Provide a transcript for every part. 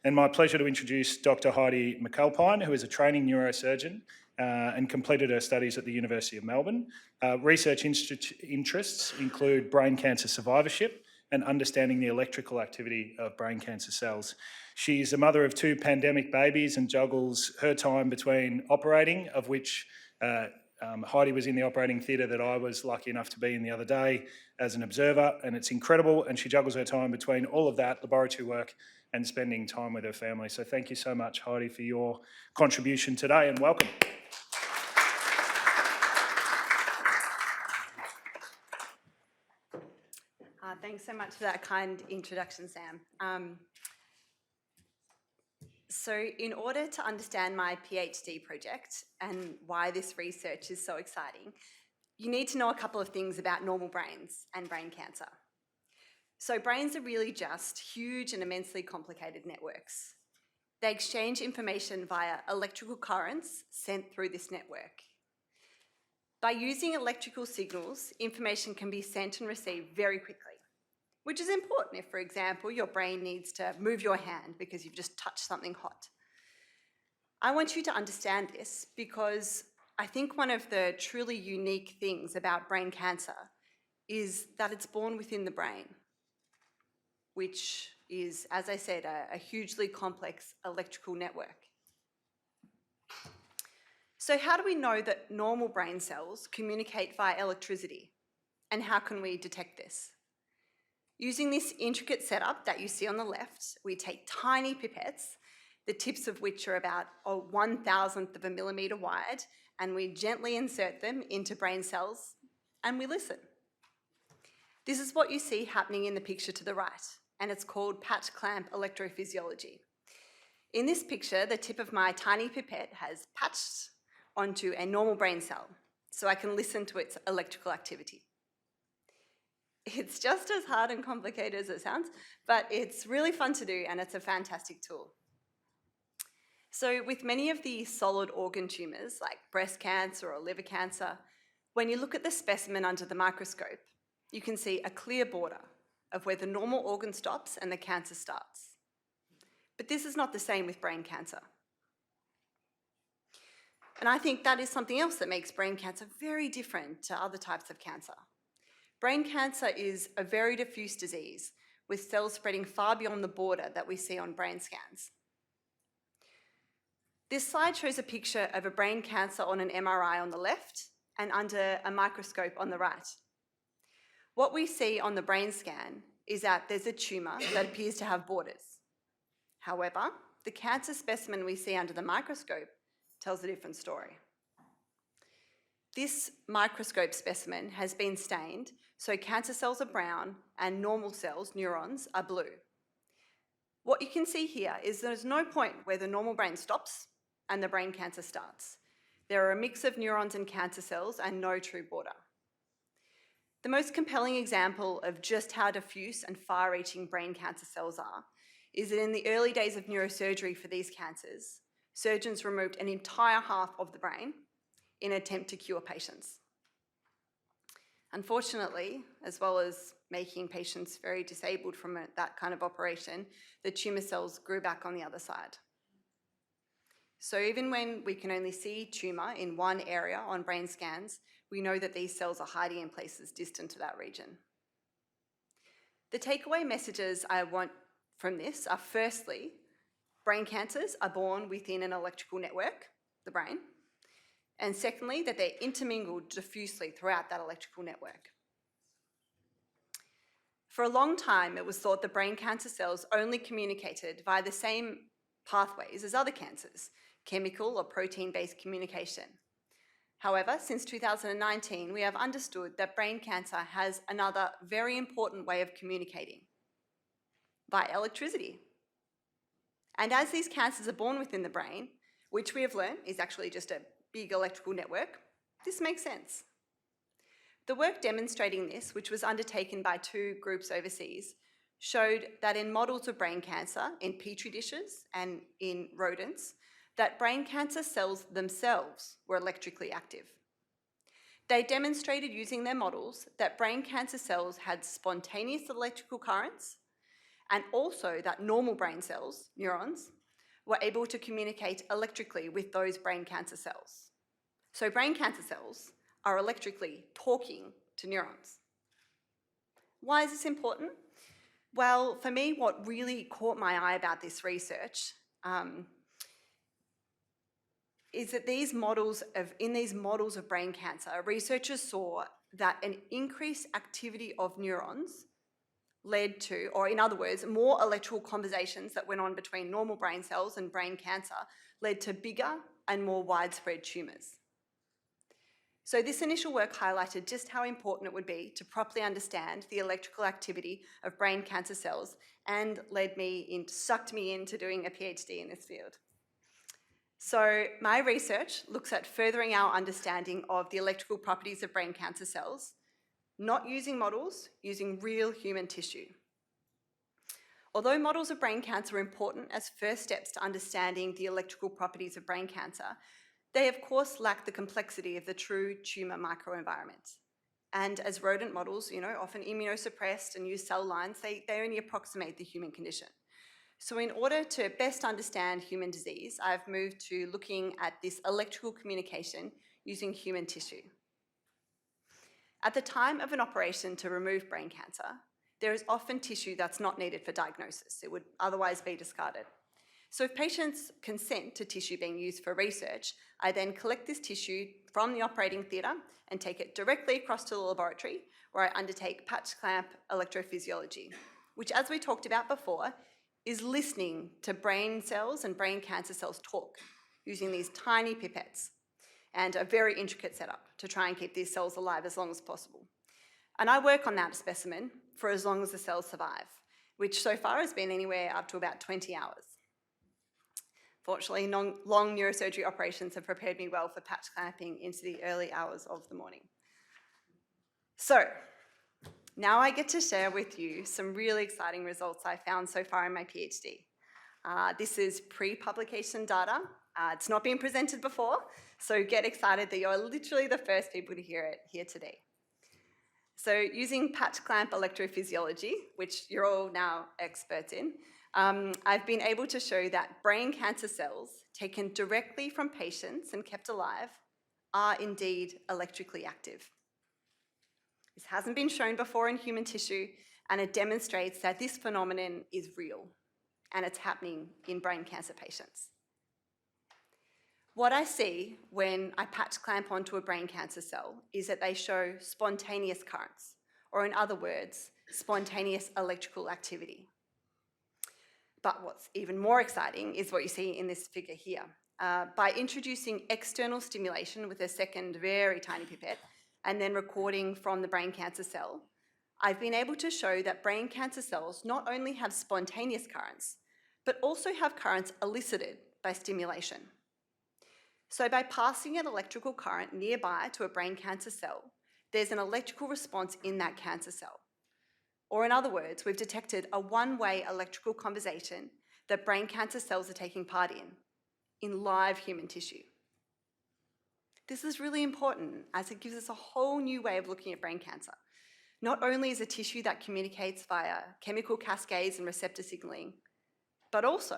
and my pleasure to introduce Dr. Heidi McAlpine, who is a training neurosurgeon and completed her studies at the University of Melbourne. Research interests include brain cancer survivorship and understanding the electrical activity of brain cancer cells. She's a mother of 2 pandemic babies and juggles her time between operating, of which Heidi was in the operating theatre that I was lucky enough to be in the other day as an observer, and it's incredible, and she juggles her time between all of that, laboratory work, and spending time with her family. So thank you so much, Heidi, for your contribution today, and welcome. Thanks so much for that kind introduction, Sam. So in order to understand my PhD project and why this research is so exciting, you need to know a couple of things about normal brains and brain cancer. So brains are really just huge and immensely complicated networks. They exchange information via electrical currents sent through this network. By using electrical signals, information can be sent and received very quickly, which is important if, for example, your brain needs to move your hand because you've just touched something hot. I want you to understand this because I think one of the truly unique things about brain cancer is that it's born within the brain, which is, as I said, a hugely complex electrical network. So how do we know that normal brain cells communicate via electricity? And how can we detect this? Using this intricate setup that you see on the left, we take tiny pipettes, the tips of which are about 1,000th of a millimetre wide, and we gently insert them into brain cells, and we listen. This is what you see happening in the picture to the right, and it's called patch clamp electrophysiology. In this picture, the tip of my tiny pipette has patched onto a normal brain cell, so I can listen to its electrical activity. It's just as hard and complicated as it sounds, but it's really fun to do and it's a fantastic tool. So with many of the solid organ tumours like breast cancer or liver cancer, when you look at the specimen under the microscope, you can see a clear border of where the normal organ stops and the cancer starts. But this is not the same with brain cancer. And I think that is something else that makes brain cancer very different to other types of cancer. Brain cancer is a very diffuse disease with cells spreading far beyond the border that we see on brain scans. This slide shows a picture of a brain cancer on an MRI on the left and under a microscope on the right. What we see on the brain scan is that there's a tumour that appears to have borders. However, the cancer specimen we see under the microscope tells a different story. This microscope specimen has been stained, so cancer cells are brown and normal cells, neurons, are blue. What you can see here is there's no point where the normal brain stops and the brain cancer starts. There are a mix of neurons and cancer cells and no true border. The most compelling example of just how diffuse and far-reaching brain cancer cells are is that in the early days of neurosurgery for these cancers, surgeons removed an entire half of the brain in an attempt to cure patients. Unfortunately, as well as making patients very disabled from that kind of operation, the tumour cells grew back on the other side. So even when we can only see tumour in one area on brain scans, we know that these cells are hiding in places distant to that region. The takeaway messages I want from this are, firstly, brain cancers are born within an electrical network, the brain, and secondly, that they're intermingled diffusely throughout that electrical network. For a long time, it was thought that brain cancer cells only communicated via the same pathways as other cancers, chemical or protein-based communication. However, since 2019, we have understood that brain cancer has another very important way of communicating, by electricity. And as these cancers are born within the brain, which we have learned is actually just a big electrical network, this makes sense. The work demonstrating this, which was undertaken by 2 groups overseas, showed that in models of brain cancer, in petri dishes and in rodents, that brain cancer cells themselves were electrically active. They demonstrated using their models that brain cancer cells had spontaneous electrical currents, and also that normal brain cells, neurons, were able to communicate electrically with those brain cancer cells. So brain cancer cells are electrically talking to neurons. Why is this important? Well, for me, what really caught my eye about this research is that in these models of brain cancer, researchers saw that an increased activity of neurons led to, or in other words, more electrical conversations that went on between normal brain cells and brain cancer led to bigger and more widespread tumours. So this initial work highlighted just how important it would be to properly understand the electrical activity of brain cancer cells and sucked me into doing a PhD in this field. So my research looks at furthering our understanding of the electrical properties of brain cancer cells, not using models, using real human tissue. Although models of brain cancer are important as first steps to understanding the electrical properties of brain cancer, they of course lack the complexity of the true tumour microenvironment. And as rodent models, often immunosuppressed and use cell lines, they only approximate the human condition. So in order to best understand human disease, I've moved to looking at this electrical communication using human tissue. At the time of an operation to remove brain cancer, there is often tissue that's not needed for diagnosis. It would otherwise be discarded. So if patients consent to tissue being used for research, I then collect this tissue from the operating theatre and take it directly across to the laboratory where I undertake patch clamp electrophysiology, which, as we talked about before, is listening to brain cells and brain cancer cells talk using these tiny pipettes and a very intricate setup to try and keep these cells alive as long as possible. And I work on that specimen for as long as the cells survive, which so far has been anywhere up to about 20 hours. Fortunately, long neurosurgery operations have prepared me well for patch clamping into the early hours of the morning. So, now I get to share with you some really exciting results I found so far in my PhD. This is pre-publication data. It's not been presented before, so get excited that you're literally the first people to hear it here today. So using patch clamp electrophysiology, which you're all now experts in, I've been able to show that brain cancer cells taken directly from patients and kept alive are indeed electrically active. This hasn't been shown before in human tissue, and it demonstrates that this phenomenon is real and it's happening in brain cancer patients. What I see when I patch clamp onto a brain cancer cell is that they show spontaneous currents, or in other words, spontaneous electrical activity. But what's even more exciting is what you see in this figure here. By introducing external stimulation with a second very tiny pipette, and then recording from the brain cancer cell, I've been able to show that brain cancer cells not only have spontaneous currents, but also have currents elicited by stimulation. So by passing an electrical current nearby to a brain cancer cell, there's an electrical response in that cancer cell. Or in other words, we've detected a one-way electrical conversation that brain cancer cells are taking part in live human tissue. This is really important as it gives us a whole new way of looking at brain cancer. Not only is a tissue that communicates via chemical cascades and receptor signaling, but also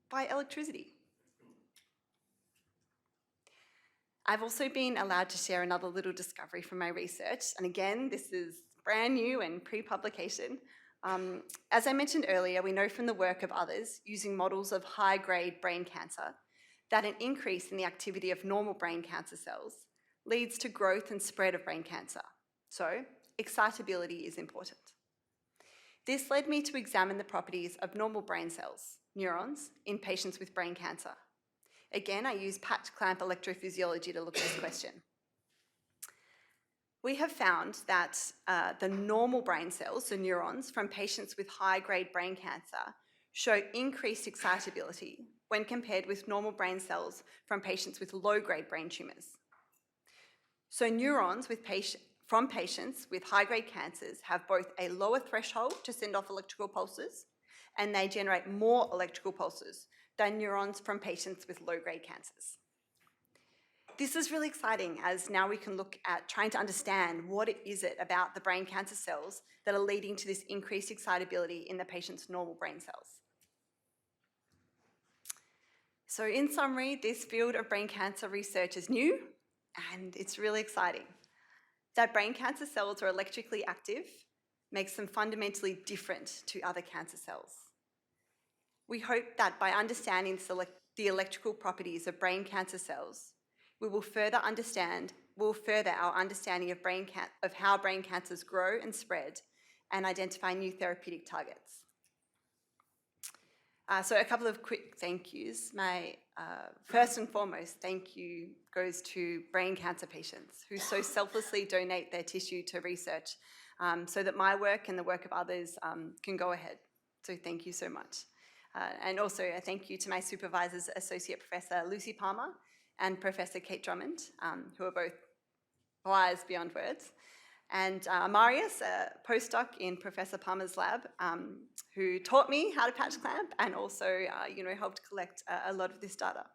by electricity. I've also been allowed to share another little discovery from my research, and again, this is brand new and pre-publication. As I mentioned earlier, we know from the work of others using models of high-grade brain cancer that an increase in the activity of normal brain cancer cells leads to growth and spread of brain cancer. So, excitability is important. This led me to examine the properties of normal brain cells, neurons, in patients with brain cancer. Again, I use patch clamp electrophysiology to look at this question. We have found that the normal brain cells, the neurons, from patients with high-grade brain cancer show increased excitability when compared with normal brain cells from patients with low-grade brain tumours. So neurons from patients with high-grade cancers have both a lower threshold to send off electrical pulses, and they generate more electrical pulses than neurons from patients with low-grade cancers. This is really exciting, as now we can look at trying to understand what it is about the brain cancer cells that are leading to this increased excitability in the patient's normal brain cells. So in summary, this field of brain cancer research is new and it's really exciting. That brain cancer cells are electrically active makes them fundamentally different to other cancer cells. We hope that by understanding the electrical properties of brain cancer cells, we will further our understanding of how brain cancers grow and spread and identify new therapeutic targets. So a couple of quick thank yous. My first and foremost thank you goes to brain cancer patients who so selflessly donate their tissue to research so that my work and the work of others can go ahead. So thank you so much. And also a thank you to my supervisors, Associate Professor Lucy Palmer and Professor Kate Drummond, who are both wise beyond words. And Marius, a postdoc in Professor Palmer's lab, who taught me how to patch clamp and also helped collect a lot of this data.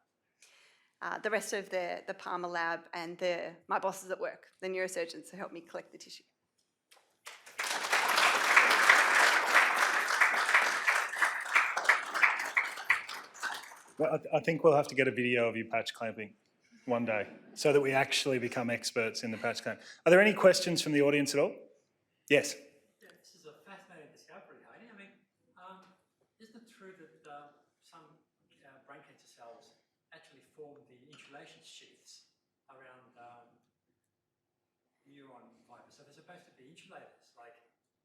The rest of the Palmer lab and my bosses at work, the neurosurgeons who helped me collect the tissue. Well, I think we'll have to get a video of you patch clamping one day so that we actually become experts in the patch clamp. Are there any questions from the audience at all? Yes. Yeah, this is a fascinating discovery, Heidi. I mean, isn't it true that some brain cancer cells actually form the insulation sheaths around neuron fibers? So they're supposed to be insulators, like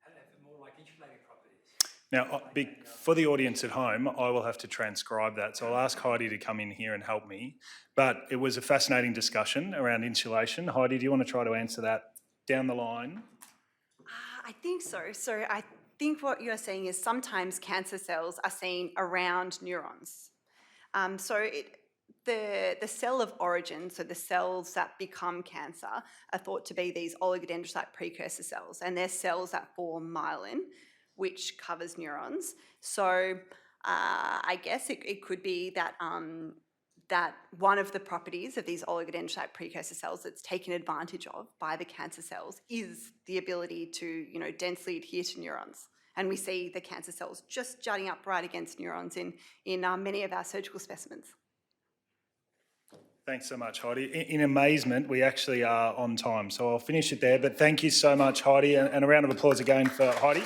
have more like insulating properties. Now, for the audience at home, I will have to transcribe that. So I'll ask Heidi to come in here and help me. But it was a fascinating discussion around insulation. Heidi, do you want to try to answer that down the line? I think so. So I think what you're saying is sometimes cancer cells are seen around neurons. The cell of origin, so the cells that become cancer, are thought to be these oligodendrocyte precursor cells, and they're cells that form myelin, which covers neurons. So I guess it could be that that one of the properties of these oligodendrocyte precursor cells that's taken advantage of by the cancer cells is the ability to, densely adhere to neurons. And we see the cancer cells just jutting up right against neurons in many of our surgical specimens. Thanks so much, Heidi. In amazement, we actually are on time, so I'll finish it there. But thank you so much, Heidi, and a round of applause again for Heidi.